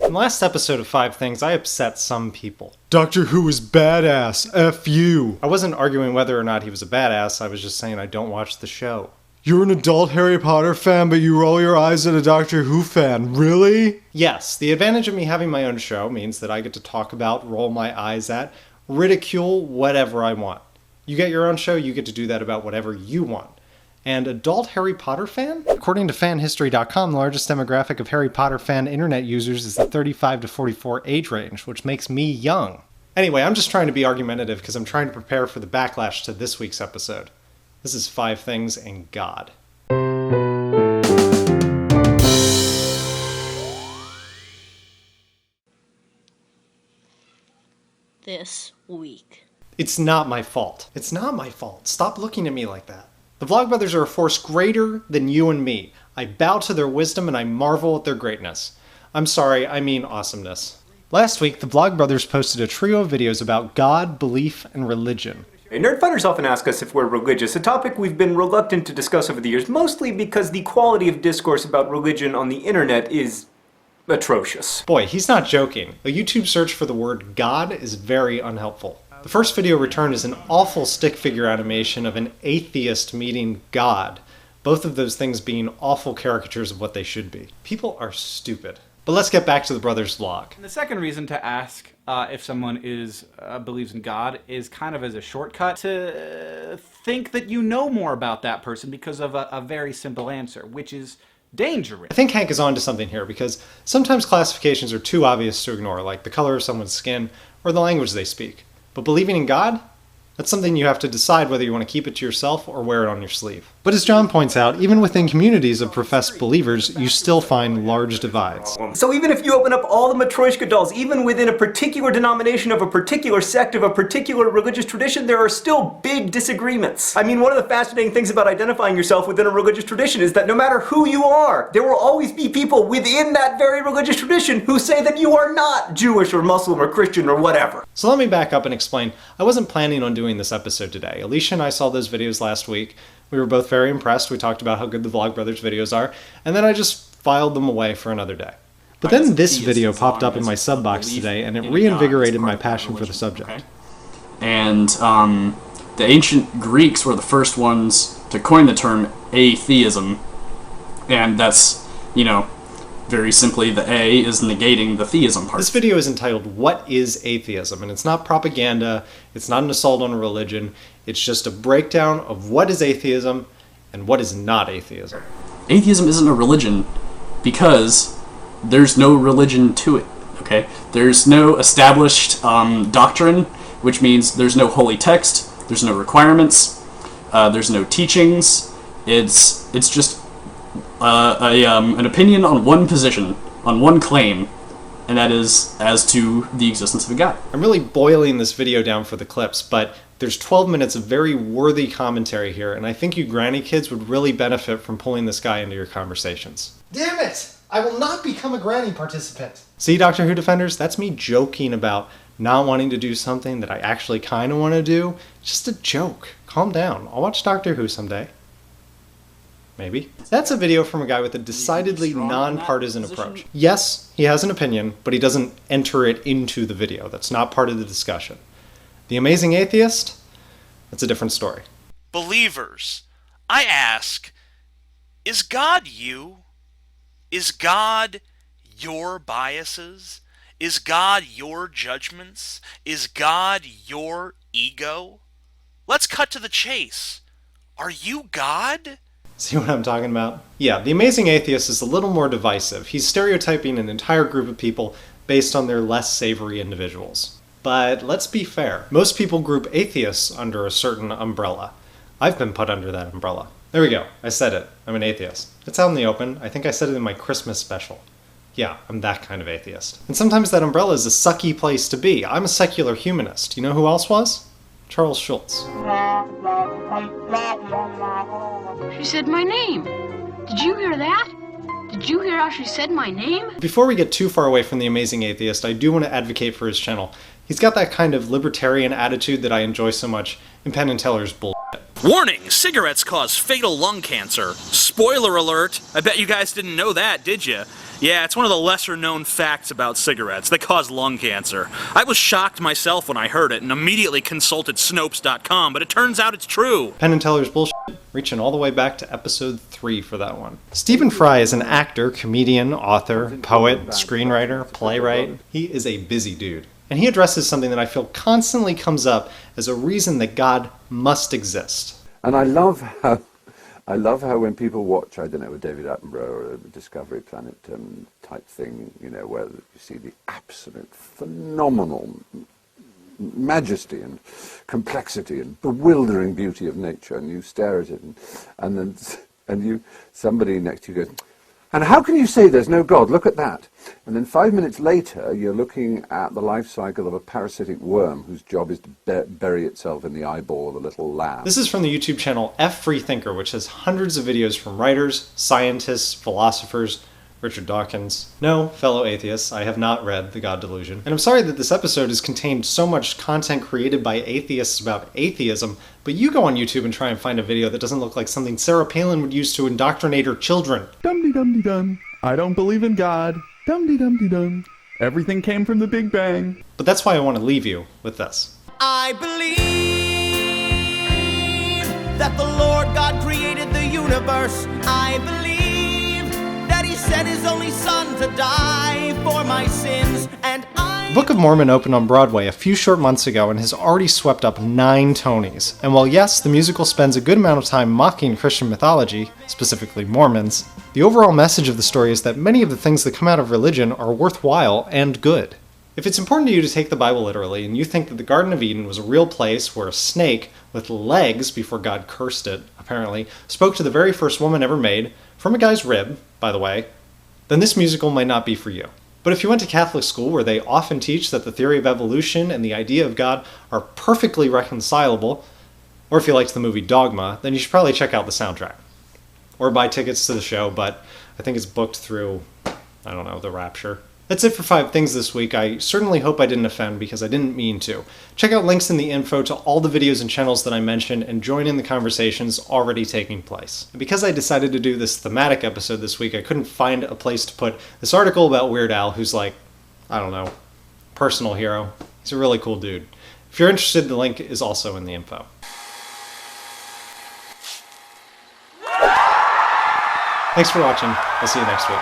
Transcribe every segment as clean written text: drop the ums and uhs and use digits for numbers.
In the last episode of 5 Things, I upset some people. Doctor Who is badass. F you. I wasn't arguing whether or not he was a badass, I was just saying I don't watch the show. You're an adult Harry Potter fan, but you roll your eyes at a Doctor Who fan. Really? Yes, the advantage of me having my own show means that I get to talk about, roll my eyes at, ridicule, whatever I want. You get your own show, you get to do that about whatever you want. And adult Harry Potter fan? According to fanhistory.com, the largest demographic of Harry Potter fan internet users is the 35 to 44 age range, which makes me young. Anyway, I'm just trying to be argumentative because I'm trying to prepare for the backlash to this week's episode. This is 5 Things and God. This week. It's not my fault. It's not my fault. Stop looking at me like that. The Vlogbrothers are a force greater than you and me. I bow to their wisdom and I marvel at their greatness. I'm sorry, I mean awesomeness. Last week, the Vlogbrothers posted a trio of videos about God, belief, and religion. Nerdfighters often ask us if we're religious, a topic we've been reluctant to discuss over the years, mostly because the quality of discourse about religion on the internet is atrocious. Boy, he's not joking. A YouTube search for the word God is very unhelpful. The first video returned is an awful stick figure animation of an atheist meeting God, both of those things being awful caricatures of what they should be. People are stupid. But let's get back to the brothers' vlog. And the second reason to ask if someone believes in God is kind of as a shortcut to think that you know more about that person because of a very simple answer, which is dangerous. I think Hank is onto something here because sometimes classifications are too obvious to ignore, like the color of someone's skin or the language they speak. But believing in God? That's something you have to decide whether you want to keep it to yourself or wear it on your sleeve. But as John points out, even within communities of professed believers, you still find large divides. So even if you open up all the Matryoshka dolls, even within a particular denomination of a particular sect of a particular religious tradition, there are still big disagreements. I mean, one of the fascinating things about identifying yourself within a religious tradition is that no matter who you are, there will always be people within that very religious tradition who say that you are not Jewish or Muslim or Christian or whatever. So let me back up and explain. I wasn't planning on doing this episode today. Alicia and I saw those videos last week. We were both very impressed. We talked about how good the Vlogbrothers videos are, and then I just filed them away for another day. But then this video popped up in my sub box today, and it reinvigorated my passion for the subject. Okay. And the ancient Greeks were the first ones to coin the term atheism, and that's, you know, very simply, the A is negating the theism part. This video is entitled, What is Atheism? And it's not propaganda, it's not an assault on a religion, it's just a breakdown of what is atheism and what is not atheism. Atheism isn't a religion because there's no religion to it, okay? There's no established doctrine, which means there's no holy text, there's no requirements, there's no teachings. It's just an opinion on one position, on one claim, and that is as to the existence of a God. I'm really boiling this video down for the clips, but there's 12 minutes of very worthy commentary here, and I think you granny kids would really benefit from pulling this guy into your conversations. Damn it! I will not become a granny participant! See, Doctor Who Defenders, that's me joking about not wanting to do something that I actually kind of want to do. It's just a joke. Calm down. I'll watch Doctor Who someday. Maybe. That's a video from a guy with a decidedly non-partisan approach. Yes, he has an opinion, but he doesn't enter it into the video. That's not part of the discussion. The Amazing Atheist? That's a different story. Believers, I ask, is God you? Is God your biases? Is God your judgments? Is God your ego? Let's cut to the chase. Are you God? See what I'm talking about? Yeah, The Amazing Atheist is a little more divisive. He's stereotyping an entire group of people based on their less savory individuals. But let's be fair. Most people group atheists under a certain umbrella. I've been put under that umbrella. There we go. I said it. I'm an atheist. It's out in the open. I think I said it in my Christmas special. Yeah, I'm that kind of atheist. And sometimes that umbrella is a sucky place to be. I'm a secular humanist. You know who else was? Charles Schulz. She said my name. Did you hear that? Did you hear how she said my name? Before we get too far away from The Amazing Atheist, I do want to advocate for his channel. He's got that kind of libertarian attitude that I enjoy so much in Penn and Teller's bullshit. Warning, cigarettes cause fatal lung cancer. Spoiler alert, I bet you guys didn't know that, did you? Yeah, it's one of the lesser known facts about cigarettes. They cause lung cancer. I was shocked myself when I heard it and immediately consulted Snopes.com, but it turns out it's true. Penn and Teller's bullshit, reaching all the way back to episode 3 for that one. Stephen Fry is an actor, comedian, author, poet, screenwriter, playwright. He is a busy dude. And he addresses something that I feel constantly comes up as a reason that God must exist. And I love how when people watch, I don't know, a David Attenborough or a Discovery Planet type thing, you know, where you see the absolute phenomenal majesty and complexity and bewildering beauty of nature, and you stare at it, and somebody next to you goes, "And how can you say there's no God? Look at that." And then 5 minutes later, you're looking at the life cycle of a parasitic worm whose job is to bury itself in the eyeball of a little lamb. This is from the YouTube channel F Freethinker, which has hundreds of videos from writers, scientists, philosophers, Richard Dawkins. No, fellow atheists, I have not read The God Delusion. And I'm sorry that this episode has contained so much content created by atheists about atheism, but you go on YouTube and try and find a video that doesn't look like something Sarah Palin would use to indoctrinate her children. Dum-de-dum-de-dum. I don't believe in God. Dum-de-dum-de-dum. Everything came from the Big Bang. But that's why I want to leave you with this. I believe that the Lord God created the universe. I believe that he sent his only son to die for my sins, and The Book of Mormon opened on Broadway a few short months ago and has already swept up 9 Tonys. And while yes, the musical spends a good amount of time mocking Christian mythology, specifically Mormons, the overall message of the story is that many of the things that come out of religion are worthwhile and good. If it's important to you to take the Bible literally, and you think that the Garden of Eden was a real place where a snake, with legs before God cursed it, apparently, spoke to the very first woman ever made, from a guy's rib, by the way, then this musical might not be for you. But if you went to Catholic school, where they often teach that the theory of evolution and the idea of God are perfectly reconcilable, or if you liked the movie Dogma, then you should probably check out the soundtrack. Or buy tickets to the show, but I think it's booked through, I don't know, the Rapture. That's it for 5 things this week. I certainly hope I didn't offend because I didn't mean to. Check out links in the info to all the videos and channels that I mentioned and join in the conversations already taking place. And because I decided to do this thematic episode this week, I couldn't find a place to put this article about Weird Al, who's like, I don't know, personal hero. He's a really cool dude. If you're interested, the link is also in the info. Thanks for watching. I'll see you next week.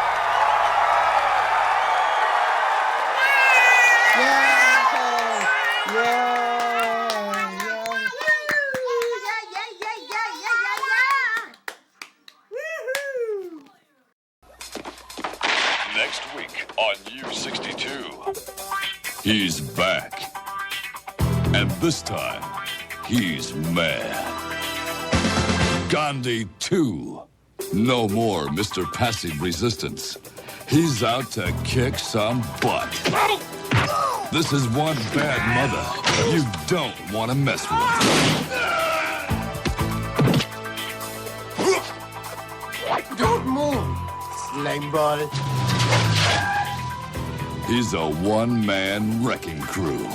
Next week on U62. He's back. And this time, he's mad. Gandhi 2. No more Mr. Passive Resistance. He's out to kick some butt. This is one bad mother you don't want to mess with. don't move, lame boy. He's a one-man wrecking crew.